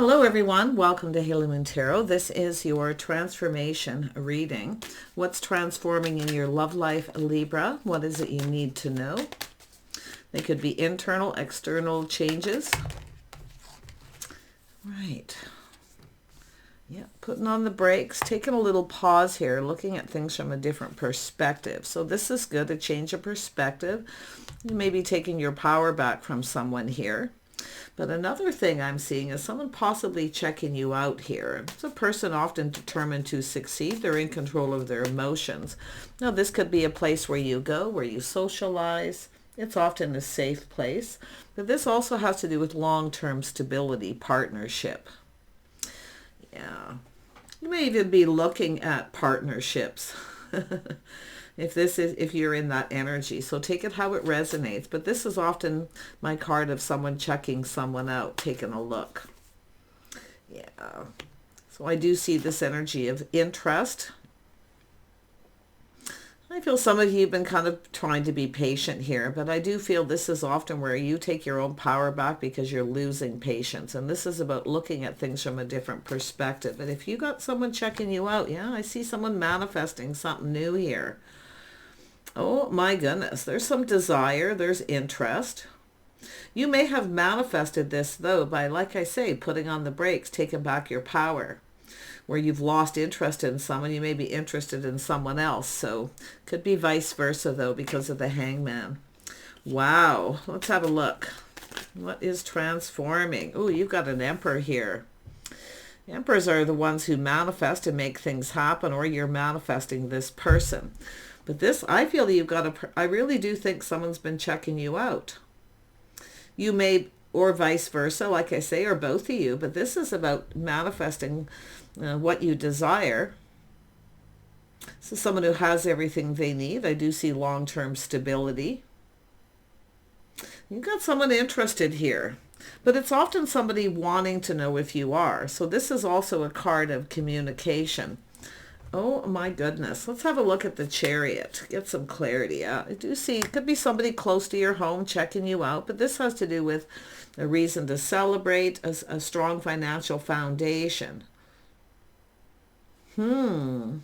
Hello everyone, welcome to Haley Moon Tarot. This is your transformation reading. What's transforming in your love life, Libra? What is it you need to know? They could be internal, external changes. Right. Yeah, putting on the brakes, taking a little pause here, looking at things from a different perspective. So this is good, a change of perspective. You may be taking your power back from someone here. But another thing I'm seeing is someone possibly checking you out here. It's a person often determined to succeed. They're in control of their emotions. Now, this could be a place where you go, where you socialize. It's often a safe place. But this also has to do with long-term stability, partnership. Yeah. You may even be looking at partnerships. If you're in that energy. So take it how it resonates. But this is often my card of someone checking someone out, taking a look. Yeah. So I do see this energy of interest. I feel some of you have been kind of trying to be patient here, but I do feel this is often where you take your own power back because you're losing patience. And this is about looking at things from a different perspective. But if you got someone checking you out, yeah, I see someone manifesting something new here. Oh my goodness, there's some desire, there's interest. You may have manifested this though by, like I say, putting on the brakes, taking back your power. Where you've lost interest in someone, you may be interested in someone else. So could be vice versa though because of the Hangman. Wow, let's have a look. What is transforming? Oh, you've got an Emperor here. Emperors are the ones who manifest and make things happen, or you're manifesting this person. But this, I feel you've got I really do think someone's been checking you out. You may, or vice versa, like I say, or both of you, but this is about manifesting what you desire. So someone who has everything they need. I do see long-term stability. You've got someone interested here, but it's often somebody wanting to know if you are. So this is also a card of communication. Oh my goodness. Let's have a look at the Chariot. Get some clarity. I do see it could be somebody close to your home checking you out, but this has to do with a reason to celebrate, a strong financial foundation. Oh.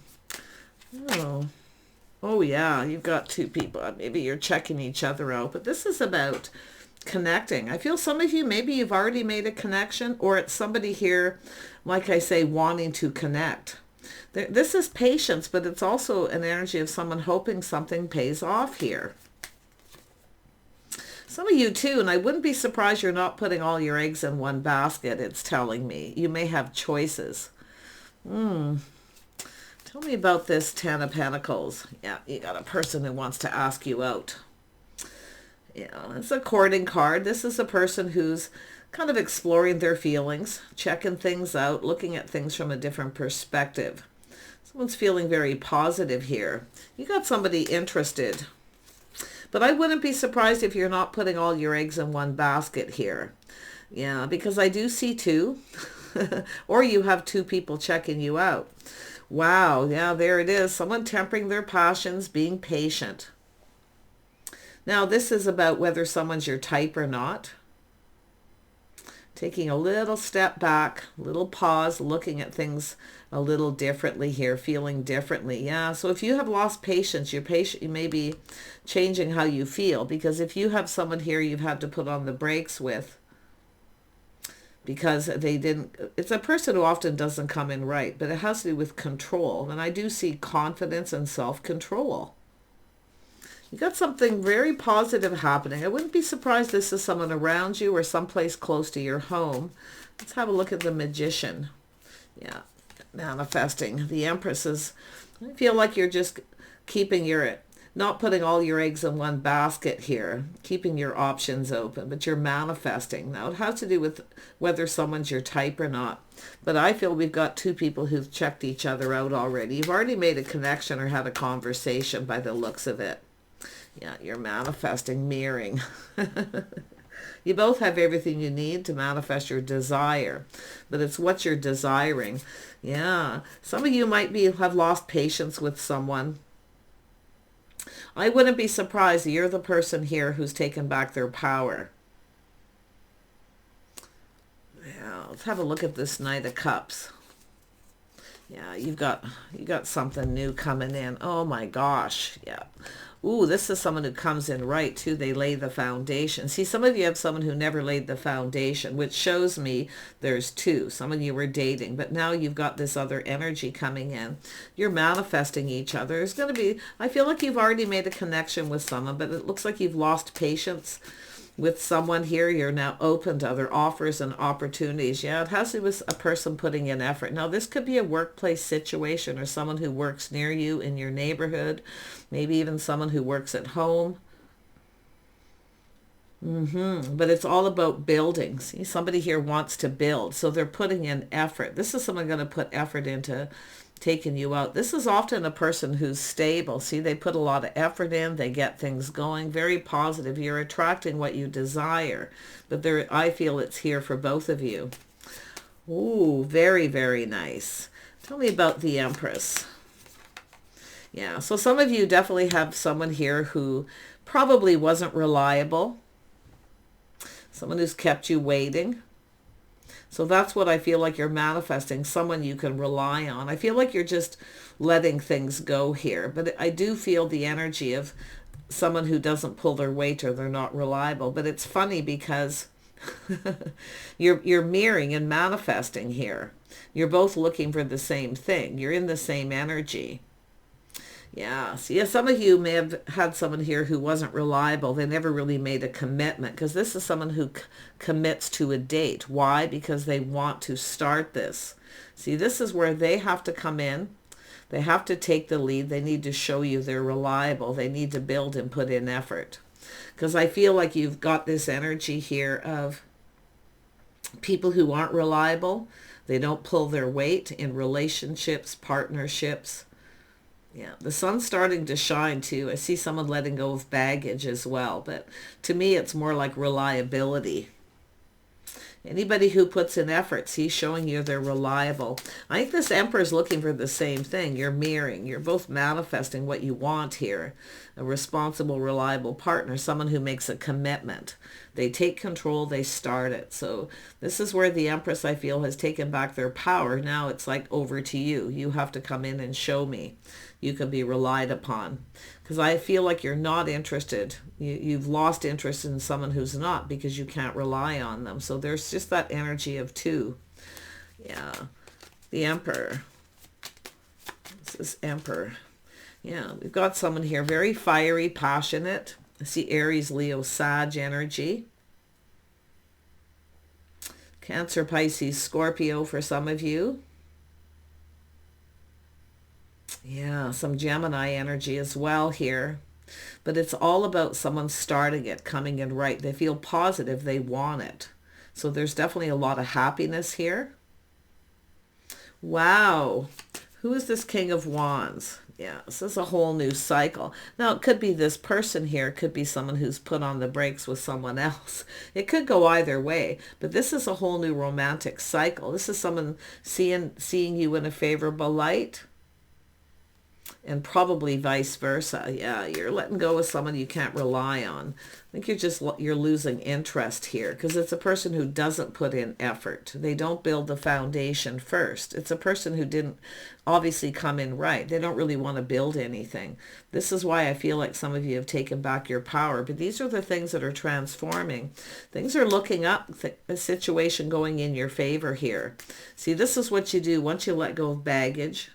Oh yeah, you've got two people. Maybe you're checking each other out, but this is about connecting. I feel some of you, maybe you've already made a connection, or it's somebody here, like I say, wanting to connect. This is patience, but it's also an energy of someone hoping something pays off here. Some of you too, and I wouldn't be surprised you're not putting all your eggs in one basket, it's telling me. You may have choices. Tell me about this Ten of Pentacles. Yeah, you got a person who wants to ask you out. Yeah, it's a courting card. This is a person who's kind of exploring their feelings, checking things out, looking at things from a different perspective. Someone's feeling very positive here. You got somebody interested. But I wouldn't be surprised if you're not putting all your eggs in one basket here. Yeah, because I do see two. Or you have two people checking you out. Wow, yeah, there it is. Someone tempering their passions, being patient. Now, this is about whether someone's your type or not. Taking a little step back, a little pause, looking at things a little differently here, feeling differently. Yeah, so if you have lost patience, you may be changing how you feel, because if you have someone here you've had to put on the brakes with because they didn't, it's a person who often doesn't come in right, but it has to do with control. And I do see confidence and self-control. You got something very positive happening. I wouldn't be surprised this is someone around you or someplace close to your home. Let's have a look at the Magician. Yeah, manifesting. The Empress is, I feel like you're just keeping not putting all your eggs in one basket here, keeping your options open, but you're manifesting. Now, it has to do with whether someone's your type or not. But I feel we've got two people who've checked each other out already. You've already made a connection or had a conversation by the looks of it. Yeah, you're manifesting, mirroring. You both have everything you need to manifest your desire, but it's what you're desiring. Yeah, some of you might have lost patience with someone. I wouldn't be surprised you're the person here who's taken back their power. Yeah, let's have a look at this Knight of Cups. Yeah, you got something new coming in. Oh my gosh. Yeah. Ooh, this is someone who comes in right too. They lay the foundation. See, some of you have someone who never laid the foundation, which shows me there's two. Some of you were dating, but now you've got this other energy coming in. You're manifesting each other. It's going to be, I feel like you've already made a connection with someone, but it looks like you've lost patience with someone here. You're now open to other offers and opportunities. Yeah, it has to do with a person putting in effort. Now, this could be a workplace situation or someone who works near you in your neighborhood, maybe even someone who works at home. But it's all about building. See, somebody here wants to build, so they're putting in effort. This is someone going to put effort into taking you out. This is often a person who's stable. See, they put a lot of effort in, they get things going, very positive. You're attracting what you desire, but there, I feel it's here for both of you. Ooh, very, very nice. Tell me about the Empress. Yeah, so some of you definitely have someone here who probably wasn't reliable, someone who's kept you waiting. So that's what I feel like you're manifesting, someone you can rely on. I feel like you're just letting things go here. But I do feel the energy of someone who doesn't pull their weight or they're not reliable. But it's funny because you're mirroring and manifesting here. You're both looking for the same thing. You're in the same energy. Yeah, so yeah, some of you may have had someone here who wasn't reliable. They never really made a commitment, because this is someone who commits to a date. Why? Because they want to start this. See, this is where they have to come in. They have to take the lead. They need to show you they're reliable. They need to build and put in effort. Because I feel like you've got this energy here of people who aren't reliable. They don't pull their weight in relationships, partnerships. Yeah, the sun's starting to shine too. I see someone letting go of baggage as well, but to me it's more like reliability. Anybody who puts in effort, he's showing you they're reliable. I think this Emperor is looking for the same thing. You're mirroring. You're both manifesting what you want here. A responsible, reliable partner, someone who makes a commitment. They take control, they start it. So this is where the Empress, I feel, has taken back their power. Now it's like over to you. You have to come in and show me. You can be relied upon. Because I feel like you're not interested. You've lost interest in someone who's not, because you can't rely on them. So there's just that energy of two. Yeah. The Emperor. This is Emperor. Yeah, we've got someone here very fiery, passionate. I see Aries, Leo, Sag energy. Cancer, Pisces, Scorpio for some of you. Yeah, some Gemini energy as well here. But it's all about someone starting it, coming in right. They feel positive, they want it. So there's definitely a lot of happiness here. Wow. Who is this King of Wands? Yeah, this is a whole new cycle. Now, it could be this person here. It could be someone who's put on the brakes with someone else. It could go either way. But this is a whole new romantic cycle. This is someone seeing you in a favorable light. And probably vice versa. Yeah, you're letting go of someone you can't rely on. I think you're losing interest here, because it's a person who doesn't put in effort. They don't build the foundation first. It's a person who didn't obviously come in right. They don't really want to build anything. This is why I feel like some of you have taken back your power. But these are the things that are transforming. Things are looking up, a situation going in your favor here. See, this is what you do once you let go of baggage.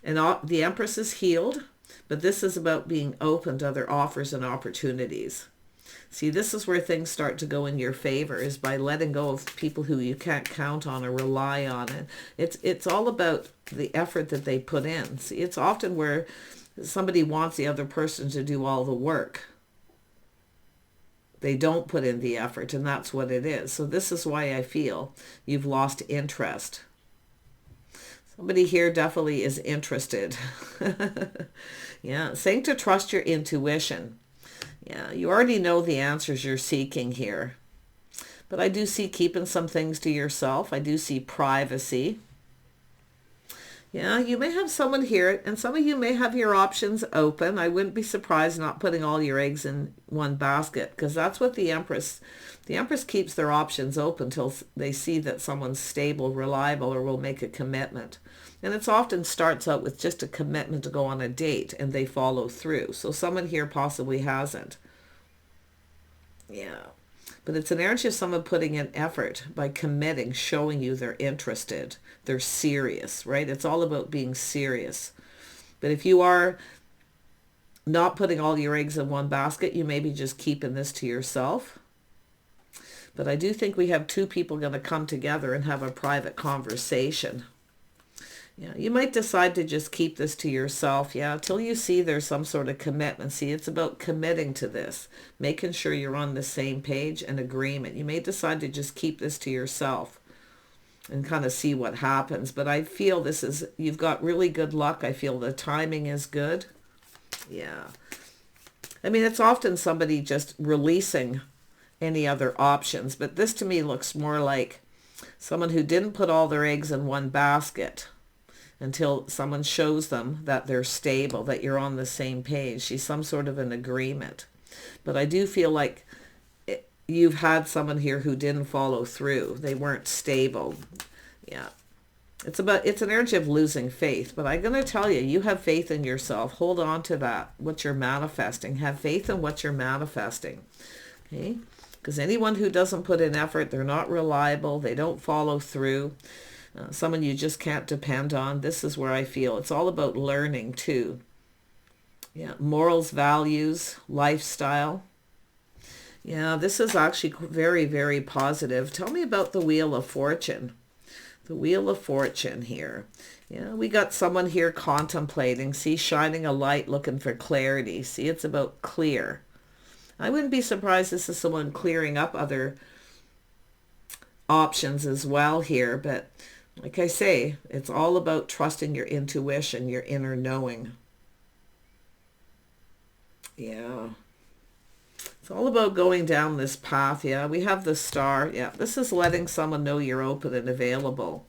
And the Empress is healed, but this is about being open to other offers and opportunities. See, this is where things start to go in your favor, is by letting go of people who you can't count on or rely on. And it's all about the effort that they put in. See, it's often where somebody wants the other person to do all the work. They don't put in the effort, and that's what it is. So this is why I feel you've lost interest. Somebody here definitely is interested. Yeah, saying to trust your intuition. Yeah, you already know the answers you're seeking here. But I do see keeping some things to yourself. I do see privacy. Yeah, you may have someone here, and some of you may have your options open. I wouldn't be surprised not putting all your eggs in one basket, because that's what the Empress keeps their options open till they see that someone's stable, reliable, or will make a commitment. And it's often starts out with just a commitment to go on a date, and they follow through. So someone here possibly hasn't. Yeah. But it's an energy of someone putting in effort by committing, showing you they're interested. They're serious, right? It's all about being serious. But if you are not putting all your eggs in one basket, you may be just keeping this to yourself. But I do think we have two people going to come together and have a private conversation. Yeah, you might decide to just keep this to yourself, yeah, until you see there's some sort of commitment. See, it's about committing to this, making sure you're on the same page and agreement. You may decide to just keep this to yourself and kind of see what happens. But I feel you've got really good luck. I feel the timing is good. Yeah. I mean, it's often somebody just releasing any other options, but this to me looks more like someone who didn't put all their eggs in one basket until someone shows them that they're stable, that you're on the same page. She's some sort of an agreement. But I do feel like you've had someone here who didn't follow through. They weren't stable. Yeah. It's an energy of losing faith. But I'm going to tell you, you have faith in yourself. Hold on to that, what you're manifesting. Have faith in what you're manifesting. Okay? Because anyone who doesn't put in effort, they're not reliable. They don't follow through. Someone you just can't depend on. This is where I feel it's all about learning too. Yeah, morals, values, lifestyle. Yeah, this is actually very, very positive. Tell me about the Wheel of Fortune. The Wheel of Fortune here. Yeah, we got someone here contemplating. See, shining a light, looking for clarity. See, it's about clear. I wouldn't be surprised this is someone clearing up other options as well here, but like I say, it's all about trusting your intuition, your inner knowing. Yeah. It's all about going down this path. Yeah, we have the Star. Yeah, this is letting someone know you're open and available.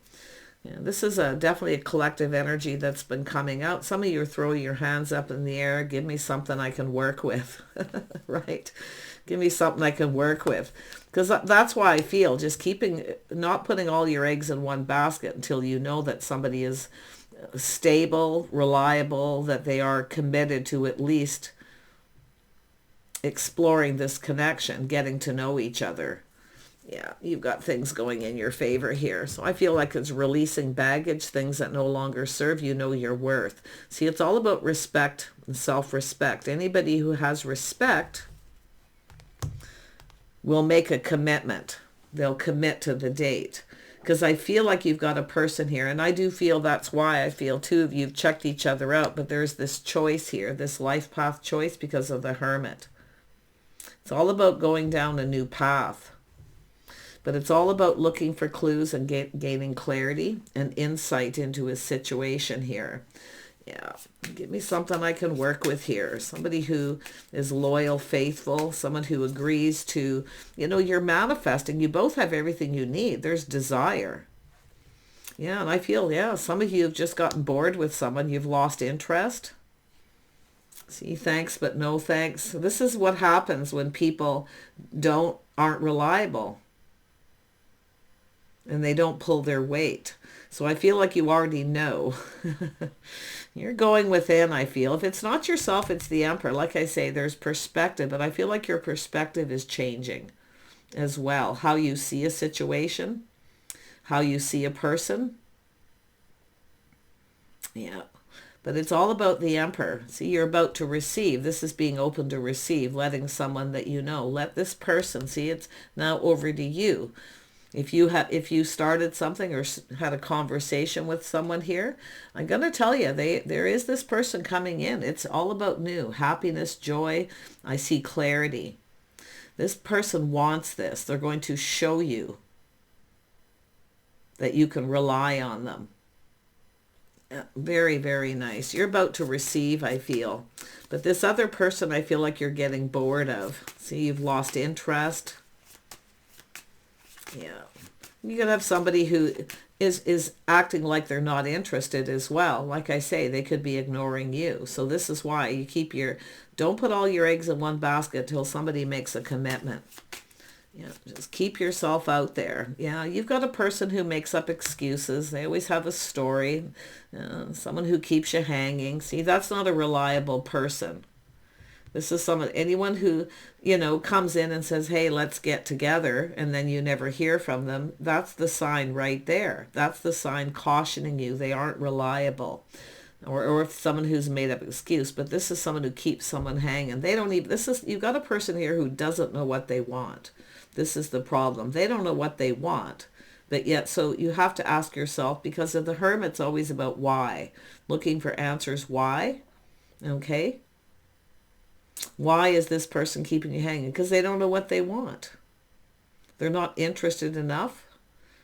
Yeah, this is definitely a collective energy that's been coming out. Some of you are throwing your hands up in the air. Give me something I can work with, right? Give me something I can work with. Because that's why I feel just not putting all your eggs in one basket until you know that somebody is stable, reliable, that they are committed to at least exploring this connection, getting to know each other. Yeah, you've got things going in your favor here. So I feel like it's releasing baggage, things that no longer serve you, know your worth. See, it's all about respect and self-respect. Anybody who has respect will make a commitment. They'll commit to the date. Because I feel like you've got a person here, and I do feel that's why I feel two of you have checked each other out, but there's this choice here, this life path choice because of the Hermit. It's all about going down a new path. But it's all about looking for clues and gaining clarity and insight into his situation here. Yeah, give me something I can work with here. Somebody who is loyal, faithful, someone who agrees to, you're manifesting. You both have everything you need. There's desire. Yeah, and I feel, some of you have just gotten bored with someone. You've lost interest. See, thanks, but no thanks. This is what happens when people aren't reliable. And they don't pull their weight. So I feel like you already know. You're going within, I feel. If it's not yourself, it's the Emperor. Like I say, there's perspective, but I feel like your perspective is changing as well. How you see a situation, how you see a person. Yeah. But it's all about the Emperor. See, you're about to receive. This is being open to receive, letting someone that you know. Let this person, see, it's now over to you. If you started something or had a conversation with someone here, I'm going to tell you, there is this person coming in. It's all about new, happiness, joy. I see clarity. This person wants this. They're going to show you that you can rely on them. Very, very nice. You're about to receive, I feel. But this other person, I feel like you're getting bored of. See, you've lost interest. Yeah. You could have somebody who is acting like they're not interested as well. Like I say, they could be ignoring you. So this is why you keep don't put all your eggs in one basket till somebody makes a commitment. Yeah, just keep yourself out there. Yeah, you've got a person who makes up excuses. They always have a story. Someone who keeps you hanging. See, that's not a reliable person. This is anyone who, comes in and says, hey, let's get together, and then you never hear from them. That's the sign right there. That's the sign cautioning you they aren't reliable. Or if someone who's made up excuse, but this is someone who keeps someone hanging. They don't even, you've got a person here who doesn't know what they want. This is the problem. They don't know what they want. But yet, so you have to ask yourself, because of the Hermit's always about why. Looking for answers why. Okay? Why is this person keeping you hanging? Because they don't know what they want. They're not interested enough.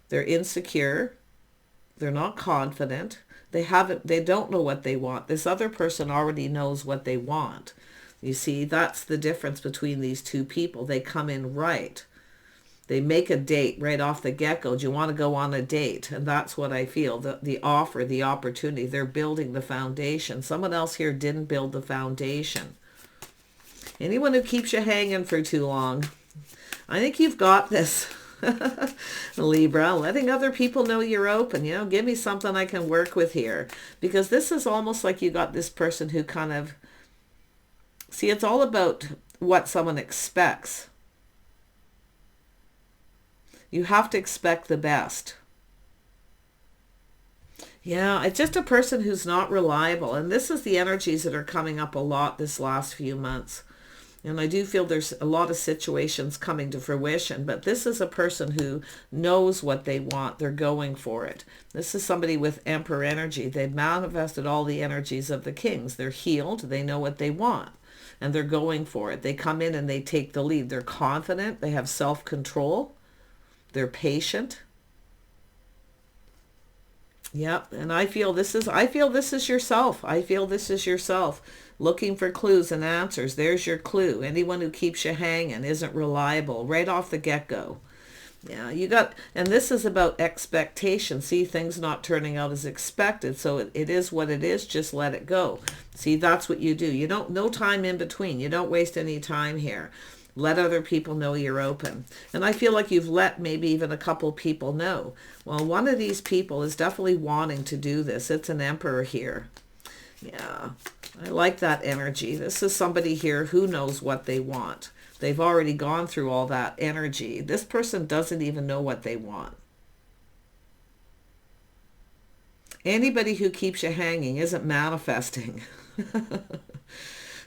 They're insecure. They're not confident. They don't know what they want. This other person already knows what they want. You see, that's the difference between these two people. They come in right. They make a date right off the get-go. Do you want to go on a date? And that's what I feel. The offer, the opportunity. They're building the foundation. Someone else here didn't build the foundation. Anyone who keeps you hanging for too long, I think you've got this. Libra, letting other people know you're open. Give me something I can work with here. Because this is almost like you got this person who kind of... See, it's all about what someone expects. You have to expect the best. Yeah, it's just a person who's not reliable. And this is the energies that are coming up a lot this last few months. And I do feel there's a lot of situations coming to fruition, but this is a person who knows what they want. They're going for it. This is somebody with Emperor energy. They've manifested all the energies of the kings. They're healed. They know what they want, and they're going for it. They come in and they take the lead. They're confident. They have self-control. They're patient. Yep, and I feel this is yourself. I feel this is yourself. Looking for clues and answers. There's your clue. Anyone who keeps you hanging isn't reliable right off the get-go. Yeah, and this is about expectation. See, things not turning out as expected. So it is what it is. Just let it go. See, that's what you do. No time in between. You don't waste any time here. Let other people know you're open. And I feel like you've let maybe even a couple people know. Well, one of these people is definitely wanting to do this. It's an Emperor here. Yeah, I like that energy. This is somebody here who knows what they want. They've already gone through all that energy. This person doesn't even know what they want. Anybody who keeps you hanging isn't manifesting.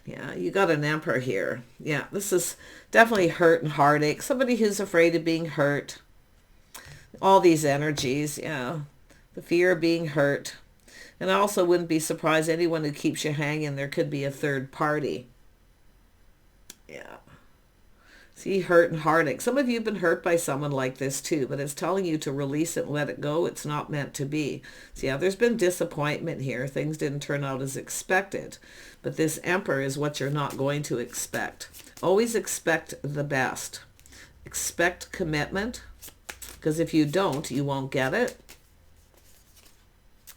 Yeah, you got an Emperor here. Yeah, this is definitely hurt and heartache. Somebody who's afraid of being hurt. All these energies, yeah. The fear of being hurt. And I also wouldn't be surprised anyone who keeps you hanging, there could be a third party. Yeah. See, hurt and heartache. Some of you have been hurt by someone like this too, but it's telling you to release it and let it go. It's not meant to be. So yeah, there's been disappointment here. Things didn't turn out as expected. But this Emperor is what you're not going to expect. Always expect the best. Expect commitment, because if you don't, you won't get it.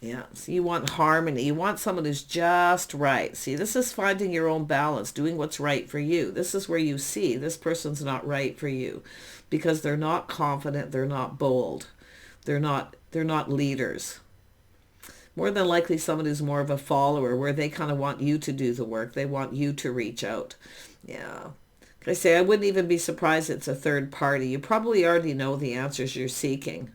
Yeah, so you want harmony. You want someone who's just right. See, this is finding your own balance, doing what's right for you. This is where you see this person's not right for you because they're not confident, they're not bold, they're not leaders. More than likely someone who's more of a follower, where they kind of want you to do the work. They want you to reach out. Yeah. I say I wouldn't even be surprised it's a third party. You probably already know the answers you're seeking.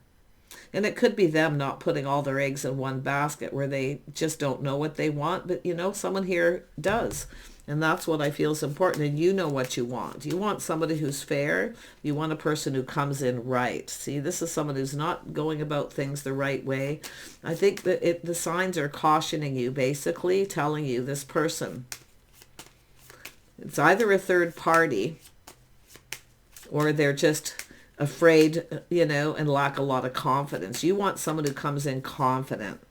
And it could be them not putting all their eggs in one basket where they just don't know what they want. But, someone here does. And that's what I feel is important. And you know what you want. You want somebody who's fair. You want a person who comes in right. See, this is someone who's not going about things the right way. I think that the signs are cautioning you, basically telling you this person. It's either a third party or they're just afraid, and lack a lot of confidence. You want someone who comes in confident.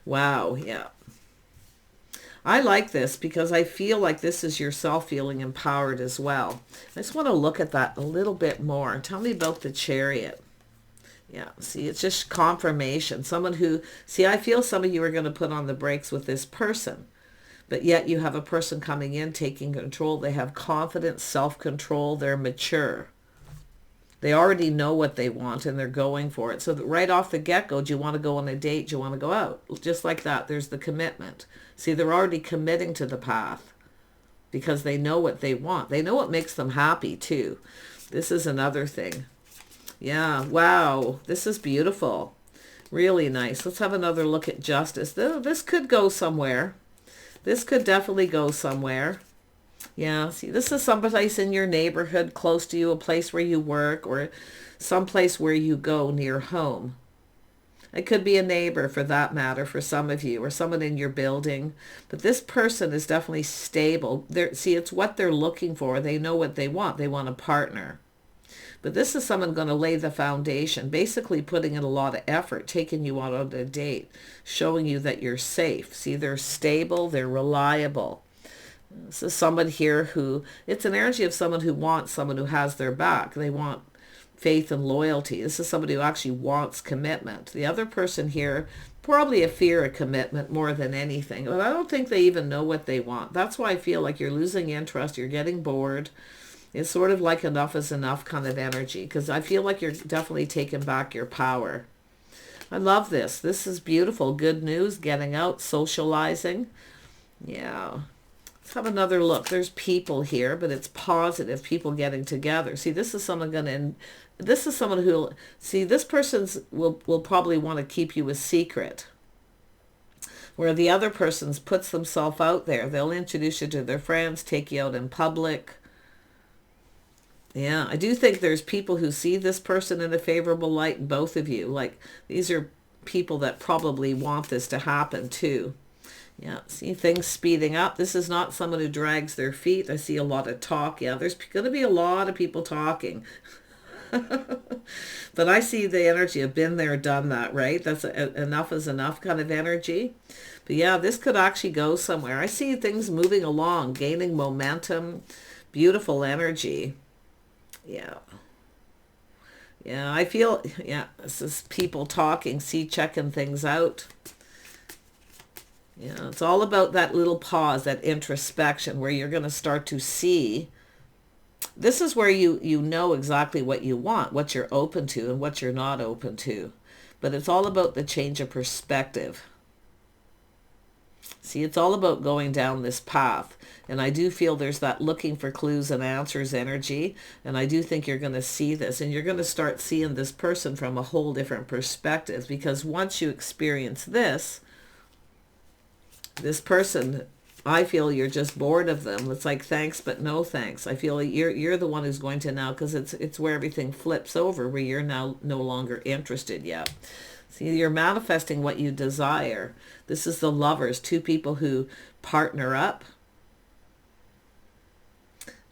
Wow, yeah. I like this because I feel like this is yourself feeling empowered as well. I just want to look at that a little bit more. Tell me about the Chariot. Yeah, see, it's just confirmation. Someone who, see, I feel some of you are going to put on the brakes with this person, but yet you have a person coming in, taking control. They have confidence, self-control. They're mature. They already know what they want and they're going for it. So that right off the get-go, do you want to go on a date? Do you want to go out? Just like that, there's the commitment. See, they're already committing to the path because they know what they want. They know what makes them happy too. This is another thing. Yeah, wow, this is beautiful. Really nice. Let's have another look at justice. This could go somewhere. This could definitely go somewhere. Yeah, see, this is someplace in your neighborhood, close to you, a place where you work, or someplace where you go near home. It could be a neighbor, for that matter, for some of you, or someone in your building. But this person is definitely stable. See, it's what they're looking for. They know what they want. They want a partner. But this is someone going to lay the foundation, basically putting in a lot of effort, taking you out on a date, showing you that you're safe. See, they're stable, they're reliable. This is someone here who, it's an energy of someone who wants someone who has their back. They want faith and loyalty. This is somebody who actually wants commitment. The other person here, probably a fear of commitment more than anything. But I don't think they even know what they want. That's why I feel like you're losing interest. You're getting bored. It's sort of like enough is enough kind of energy, because I feel like you're definitely taking back your power. I love this. This is beautiful. Good news, getting out, socializing. Yeah. Let's have another look. There's people here, but it's positive. People getting together. See, this is someone this is someone who, see, this person will probably want to keep you a secret. Where the other person puts themselves out there. They'll introduce you to their friends, take you out in public. Yeah, I do think there's people who see this person in a favorable light, both of you. Like, these are people that probably want this to happen too. Yeah, see things speeding up. This is not someone who drags their feet. I see a lot of talk. Yeah, there's going to be a lot of people talking. But I see the energy of been there, done that, right? That's enough is enough kind of energy. But yeah, this could actually go somewhere. I see things moving along, gaining momentum, beautiful energy. Yeah. Yeah, I feel, yeah, this is people talking, see, checking things out. Yeah, it's all about that little pause, that introspection, where you're going to start to see. This is where you know exactly what you want, what you're open to and what you're not open to. But it's all about the change of perspective. See, it's all about going down this path. And I do feel there's that looking for clues and answers energy. And I do think you're going to see this. And you're going to start seeing this person from a whole different perspective. Because once you experience this person, I feel you're just bored of them. It's like thanks but no thanks. I feel you're the one who's going to now, because it's where everything flips over, where you're now no longer interested yet. See, you're manifesting what you desire. This is the Lovers, two people who partner up.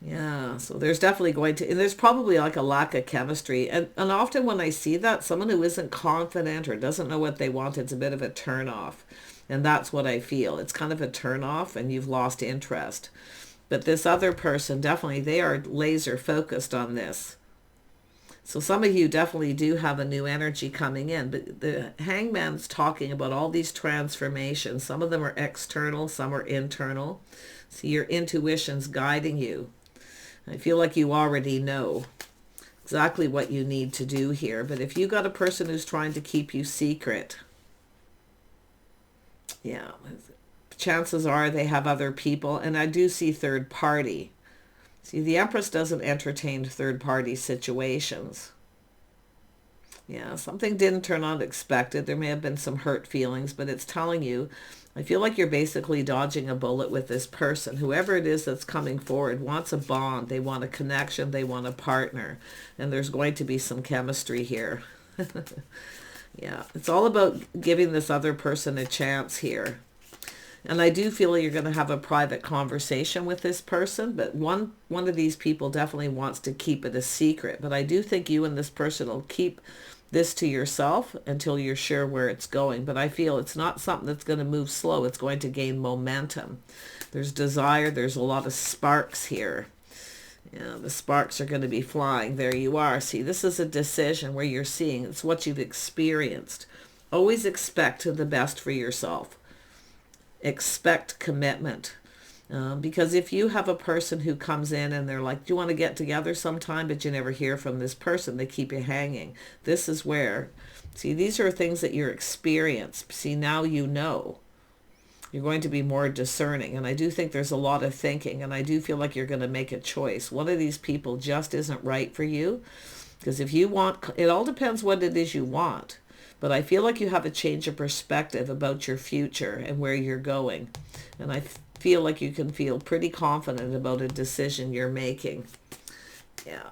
Yeah, so there's definitely going to, and there's probably like a lack of chemistry. And often when I see that, someone who isn't confident or doesn't know what they want, it's a bit of a turn off. And that's what I feel. It's kind of a turn off and you've lost interest. But this other person, definitely, they are laser focused on this. So some of you definitely do have a new energy coming in. But the Hangman's talking about all these transformations. Some of them are external, some are internal. See, your intuition's guiding you. I feel like you already know exactly what you need to do here. But if you got a person who's trying to keep you secret, yeah, chances are they have other people. And I do see third party. See, the Empress doesn't entertain third party situations. Yeah, something didn't turn out expected. There may have been some hurt feelings, but it's telling you, I feel like you're basically dodging a bullet with this person. Whoever it is that's coming forward wants a bond. They want a connection. They want a partner. And there's going to be some chemistry here. Yeah, it's all about giving this other person a chance here. And I do feel you're going to have a private conversation with this person, but one of these people definitely wants to keep it a secret. But I do think you and this person will keep this to yourself until you're sure where it's going. But I feel it's not something that's going to move slow. It's going to gain momentum. There's desire. There's a lot of sparks here. Yeah, the sparks are going to be flying. There you are. See, this is a decision where you're seeing it's what you've experienced. Always expect the best for yourself. Expect commitment. Because if you have a person who comes in and they're like, do you want to get together sometime, but you never hear from this person, they keep you hanging. This is where, see, these are things that you're experienced. See, now you know. You're going to be more discerning. And I do think there's a lot of thinking. And I do feel like you're going to make a choice. One of these people just isn't right for you. Because if you want, it all depends what it is you want. But I feel like you have a change of perspective about your future and where you're going. And I feel like you can feel pretty confident about a decision you're making. Yeah.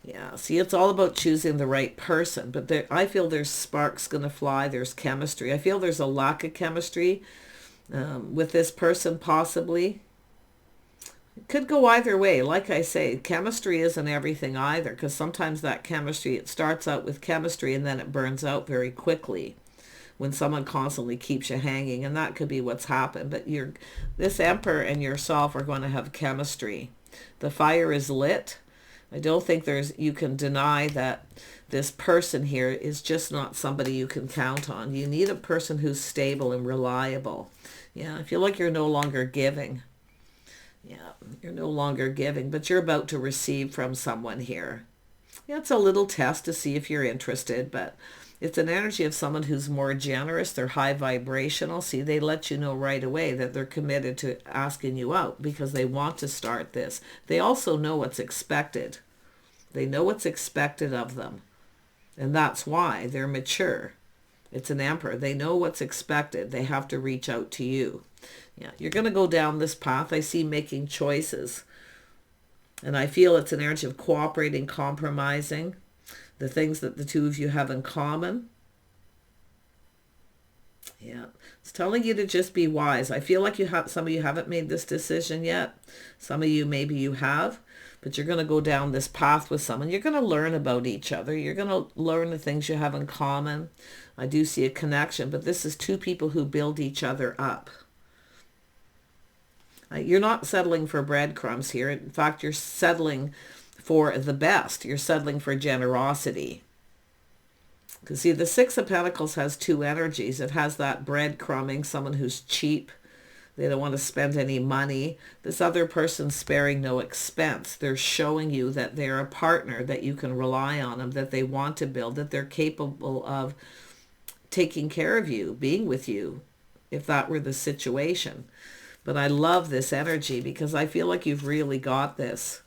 Yeah, see, it's all about choosing the right person. But I feel there's sparks going to fly. There's chemistry. I feel there's a lack of chemistry with this person, possibly. It could go either way. Like I say, chemistry isn't everything either, because sometimes that chemistry, it starts out with chemistry and then it burns out very quickly when someone constantly keeps you hanging. And that could be what's happened. But this Emperor and yourself are going to have chemistry. The fire is lit. I don't think you can deny that this person here is just not somebody you can count on. You need a person who's stable and reliable. Yeah, I feel like you're no longer giving. Yeah, you're no longer giving, but you're about to receive from someone here. Yeah, it's a little test to see if you're interested, but it's an energy of someone who's more generous. They're high vibrational. See, they let you know right away that they're committed to asking you out because they want to start this. They also know what's expected. They know what's expected of them. And that's why they're mature. It's an Emperor. They know what's expected. They have to reach out to you. Yeah, you're going to go down this path. I see making choices. And I feel it's an energy of cooperating, compromising. The things that the two of you have in common. Yeah, it's telling you to just be wise. I feel like some of you haven't made this decision yet. Some of you, maybe you have, but you're going to go down this path with someone. You're going to learn about each other. You're going to learn the things you have in common. I do see a connection, but this is two people who build each other up. You're not settling for breadcrumbs here. In fact, you're settling for the best. You're settling for generosity. Because see, the Six of Pentacles has two energies. It has that breadcrumbing, someone who's cheap. They don't want to spend any money. This other person's sparing no expense. They're showing you that they're a partner, that you can rely on them, that they want to build, that they're capable of taking care of you, being with you, if that were the situation. But I love this energy because I feel like you've really got this.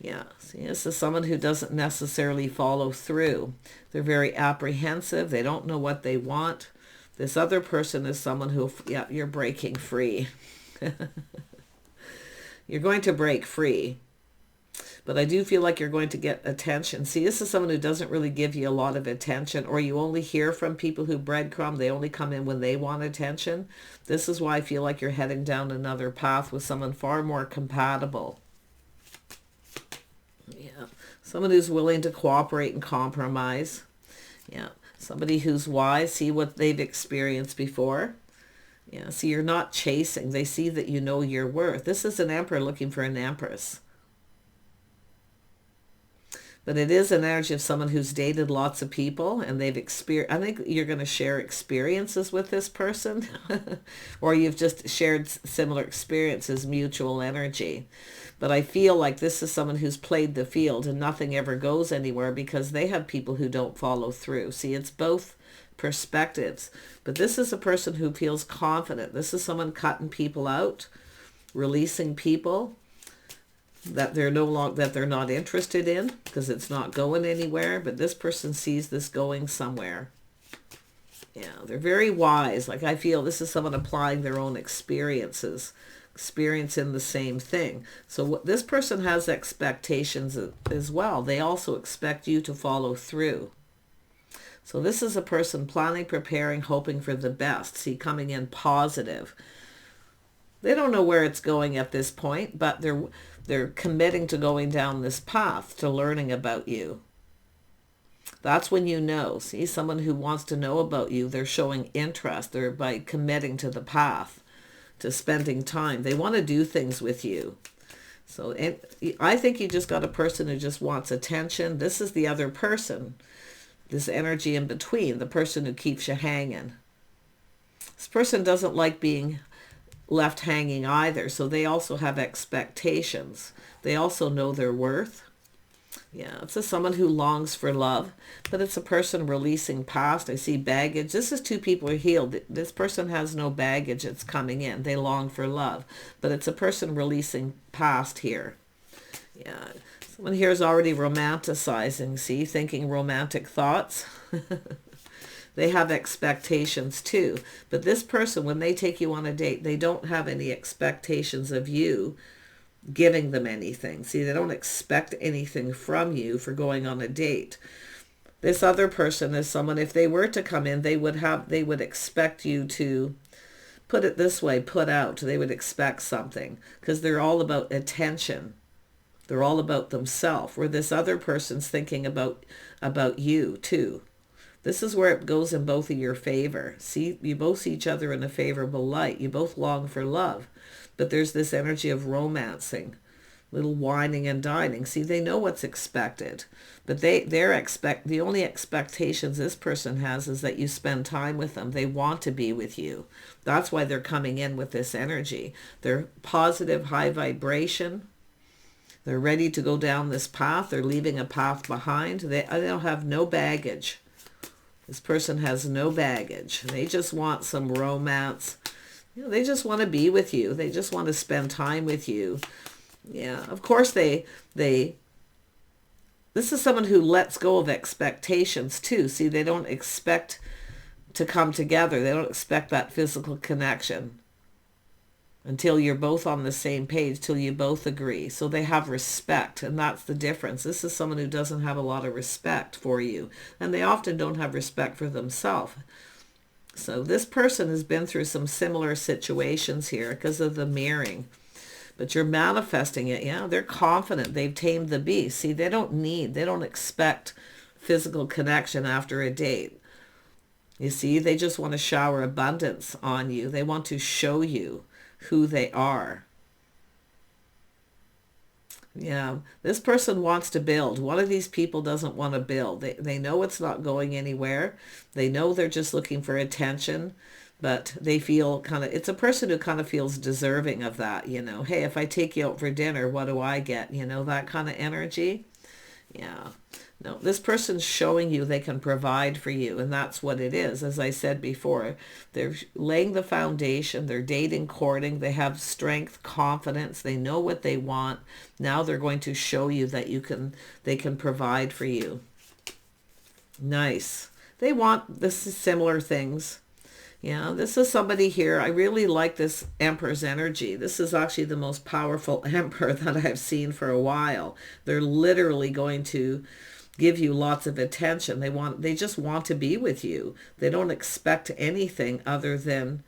Yeah, see, this is someone who doesn't necessarily follow through. They're very apprehensive. They don't know what they want. This other person is someone who, yeah, you're breaking free. You're going to break free. But I do feel like you're going to get attention. See, this is someone who doesn't really give you a lot of attention, or you only hear from people who breadcrumb. They only come in when they want attention. This is why I feel like you're heading down another path with someone far more compatible. Yeah, someone who's willing to cooperate and compromise. Yeah, somebody who's wise, see what they've experienced before. Yeah, see, you're not chasing. They see that you know your worth. This is an Emperor looking for an Empress. But it is an energy of someone who's dated lots of people and they've experienced. I think you're going to share experiences with this person or you've just shared similar experiences, mutual energy. But I feel like this is someone who's played the field and nothing ever goes anywhere because they have people who don't follow through. See, it's both perspectives. But this is a person who feels confident. This is someone cutting people out, releasing people that they're not interested in because it's not going anywhere. But this person sees this going somewhere. Yeah, they're very wise. Like I feel this is someone applying their own experiences, experiencing the same thing. So this person has expectations as well. They also expect you to follow through. So this is a person planning, preparing, hoping for the best. See, coming in positive. They don't know where it's going at this point, but they're committing to going down this path, to learning about you. That's when you know. See, someone who wants to know about you, they're showing interest. They're by committing to the path, to spending time. They want to do things with you. So I think you just got a person who just wants attention. This is the other person, this energy in between, the person who keeps you hanging. This person doesn't like being left hanging either, so they also have expectations. They also know their worth. Yeah, it's someone who longs for love, but it's a person releasing past. I see baggage. This is two people who are healed. This person has no baggage. It's coming in. They long for love, but it's a person releasing past here. Yeah, someone here is already romanticizing, see, thinking romantic thoughts. They have expectations too, but this person, when they take you on a date, they don't have any expectations of you giving them anything. See, they don't expect anything from you for going on a date. This other person is someone, if they were to come in, they would expect you to, put it this way, put out. They would expect something because they're all about attention. They're all about themselves, where this other person's thinking about you too. This is where it goes in both of your favor. See, you both see each other in a favorable light. You both long for love. But there's this energy of romancing, little whining and dining. See, they know what's expected, but the only expectations this person has is that you spend time with them. They want to be with you. That's why they're coming in with this energy. They're positive, high vibration. They're ready to go down this path. They're leaving a path behind. They don't have no baggage. This person has no baggage. They just want some romance. They just want to be with you. They just want to spend time with you. Yeah, of course this is someone who lets go of expectations too. See, they don't expect to come together. They don't expect that physical connection until you're both on the same page, till you both agree. So they have respect, and that's the difference. This is someone who doesn't have a lot of respect for you, and they often don't have respect for themselves. So this person has been through some similar situations here because of the mirroring. But you're manifesting it. Yeah, they're confident. They've tamed the beast. See, they don't expect physical connection after a date. You see, they just want to shower abundance on you. They want to show you who they are. Yeah, this person wants to build. One of these people doesn't want to build. They know it's not going anywhere. They know they're just looking for attention, but they feel it's a person who kind of feels deserving of that, Hey, if I take you out for dinner, what do I get? That kind of energy. Yeah. No, this person's showing you they can provide for you, and that's what it is. As I said before, they're laying the foundation. They're dating, courting. They have strength, confidence. They know what they want. Now they're going to show you that they can provide for you. Nice. They want similar things. Yeah, this is somebody here. I really like this Emperor's energy. This is actually the most powerful Emperor that I've seen for a while. They're literally going to give you lots of attention. They just want to be with you. They don't expect anything other than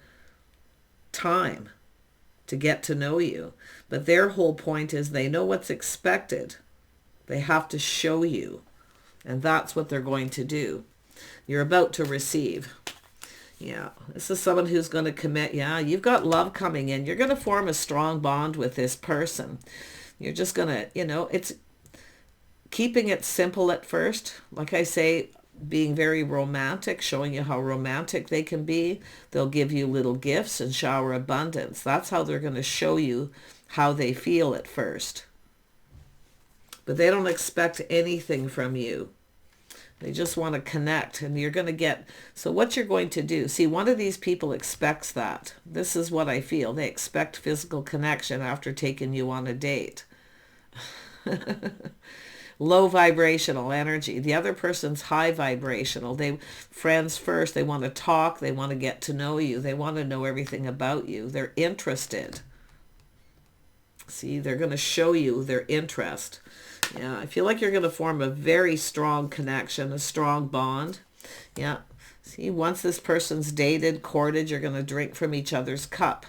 time to get to know you. But their whole point is they know what's expected. They have to show you. And that's what they're going to do. You're about to receive. Yeah, this is someone who's going to commit. Yeah, you've got love coming in. You're going to form a strong bond with this person. You're just going to, it's keeping it simple at first. Like I say, being very romantic, showing you how romantic they can be. They'll give you little gifts and shower abundance. That's how they're going to show you how they feel at first. But they don't expect anything from you. They just want to connect, and you're going to get, so what you're going to do, see, one of these people expects that. This is what I feel. They expect physical connection after taking you on a date. Low vibrational energy. The other person's high vibrational. Friends first. They want to talk. They want to get to know you. They want to know everything about you. They're interested. See, they're going to show you their interest. Yeah, I feel like you're going to form a very strong connection, a strong bond. Yeah. See, once this person's dated, courted, you're going to drink from each other's cup.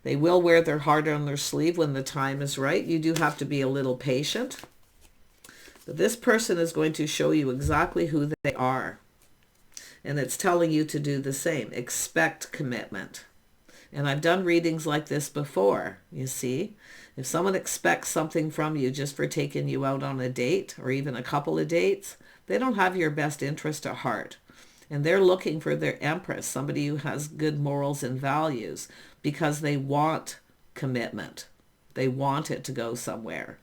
They will wear their heart on their sleeve when the time is right. You do have to be a little patient. But this person is going to show you exactly who they are. And it's telling you to do the same. Expect commitment. And I've done readings like this before, you see. If someone expects something from you just for taking you out on a date or even a couple of dates, they don't have your best interest at heart. And they're looking for their empress, somebody who has good morals and values, because they want commitment. They want it to go somewhere.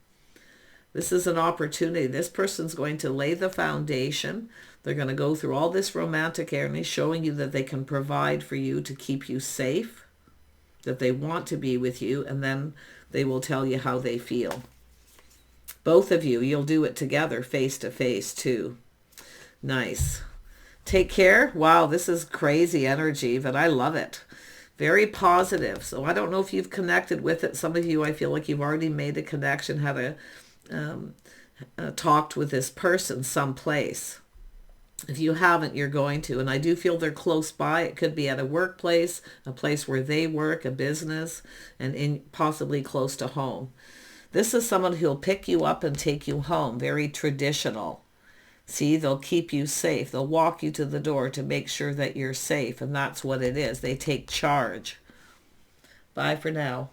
This is an opportunity. This person's going to lay the foundation. They're going to go through all this romantic energy, showing you that they can provide for you to keep you safe, that they want to be with you, and then they will tell you how they feel. Both of you, you'll do it together, face to face too. Nice. Take care. Wow, this is crazy energy, but I love it. Very positive. So I don't know if you've connected with it. Some of you, I feel like you've already made a connection, had talked with this person someplace. If you haven't, you're going to. And I do feel they're close by. It could be at a workplace, a place where they work, a business, and possibly close to home. This is someone who'll pick you up and take you home. Very traditional. See, they'll keep you safe. They'll walk you to the door to make sure that you're safe. And that's what it is. They take charge. Bye for now.